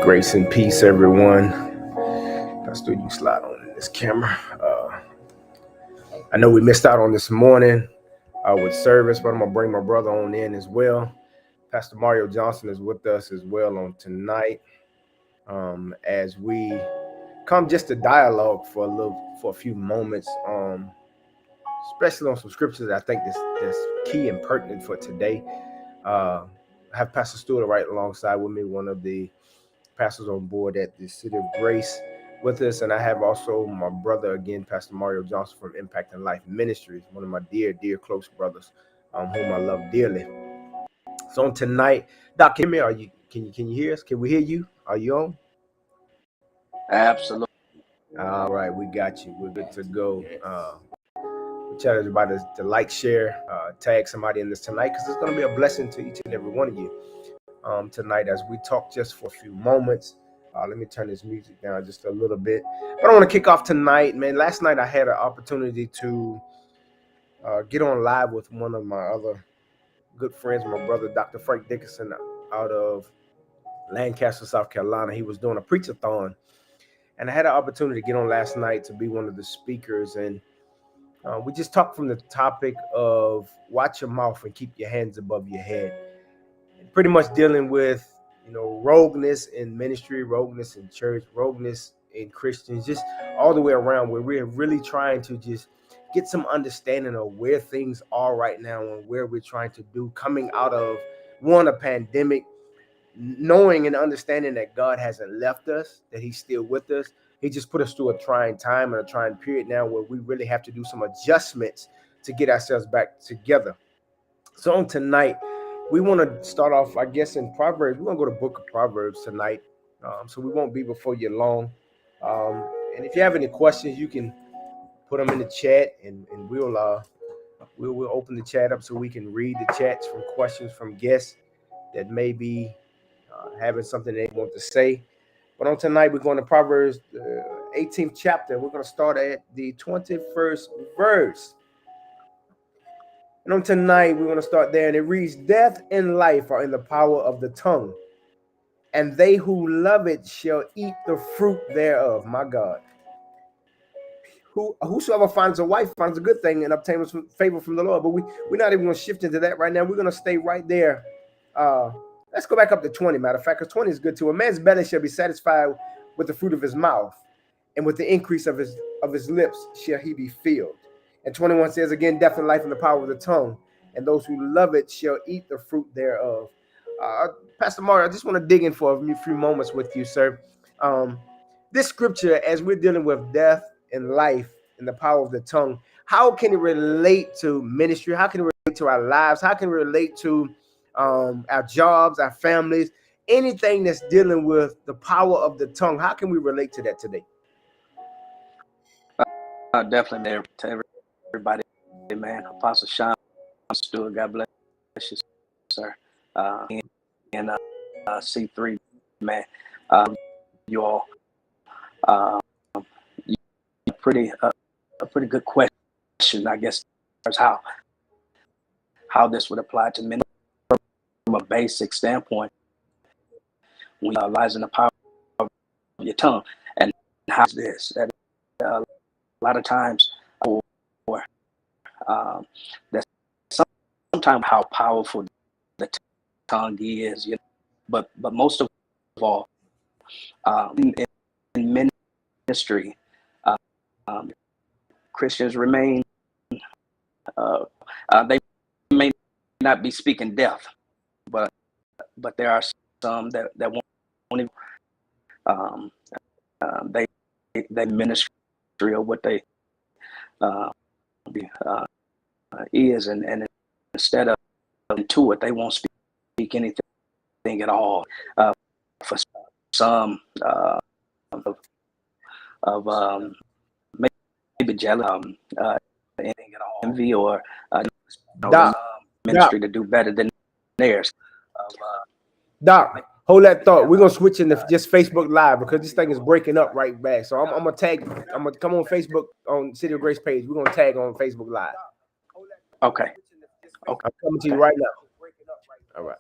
Grace and peace, everyone. Pastor, you slide on in this camera. I know we missed out on this morning with service, but I'm going to bring my brother on in as well. Pastor Mario Johnson is with us as well on tonight as we come just to dialogue for a few moments, especially on some scriptures that I think that's key and pertinent for today. I have Pastor Stewart right alongside with me, one of the pastors on board at the City of Grace with us, and I have also my brother again, Pastor Mario Johnson from Impact and Life Ministries, one of my dear close brothers, whom I love dearly. So on tonight, Doc, can you hear me? Can you hear us? Can we hear you? Are you on? Absolutely. All right, we got you. We're good to go. We challenge everybody to like, share, tag somebody in this tonight, because it's going to be a blessing to each and every one of you tonight as we talk just for a few moments. Let me turn this music down just a little bit. But I want to kick off tonight, man. Last night I had an opportunity to get on live with one of my other good friends, my brother, Dr. Frank Dickinson, out of Lancaster, South Carolina. He was doing a preach-a-thon, and I had an opportunity to get on last night to be one of the speakers. And we just talked from the topic of watch your mouth and keep your hands above your head. And pretty much dealing with rogueness in ministry, rogueness in church, rogueness in Christians, just all the way around, where we're really trying to just get some understanding of where things are right now and where we're trying to do coming out of a pandemic, knowing and understanding that God hasn't left us, that he's still with us. He just put us through a trying time and a trying period now where we really have to do some adjustments to get ourselves back together. So on tonight, we want to start off, I guess, in Proverbs. We're going to go to Book of Proverbs tonight. So we won't be before you long. And if you have any questions, you can put them in the chat, and we'll open the chat up so we can read the chats from questions from guests that may be having something they want to say. But on tonight, we're going to Proverbs, 18th chapter. We're going to start at the 21st verse. And on tonight, we're going to start there, and it reads, "Death and life are in the power of the tongue, and they who love it shall eat the fruit thereof." My God. Whosoever finds a wife finds a good thing and obtains favor from the Lord. But we're not even going to shift into that right now. We're going to stay right there. Let's go back up to 20, matter of fact, because 20 is good too. "A man's belly shall be satisfied with the fruit of his mouth, and with the increase of his lips shall he be filled." And 21 says, "Again, death and life in the power of the tongue, and those who love it shall eat the fruit thereof." Pastor Mario, I just want to dig in for a few moments with you, sir. This scripture, as we're dealing with death and life and the power of the tongue, how can it relate to ministry? How can it relate to our lives? How can it relate to our jobs, our families, anything that's dealing with the power of the tongue? How can we relate to that today? Definitely there to everybody, man. Apostle Sean Stewart, God bless you, sir. And C3, man. You all, a pretty good question, I guess, as how this would apply to men from a basic standpoint. When lies in the power of your tongue, and how's this? That a lot of times, that's sometimes how powerful the tongue is, but most of all, in ministry, Christians remain. They may not be speaking death, but there are some that won't even. They ministry of what they is, and instead of to it, they won't speak anything at all. For some of maybe jealousy, anything at all, envy, or ministry to do better than theirs. Doc, hold that thought. We're gonna switch into just Facebook Live because this thing is breaking up right back. So I'm gonna tag. I'm gonna come on Facebook on City of Grace page. We're gonna tag on Facebook Live. Okay. I'm coming to you right now. All right.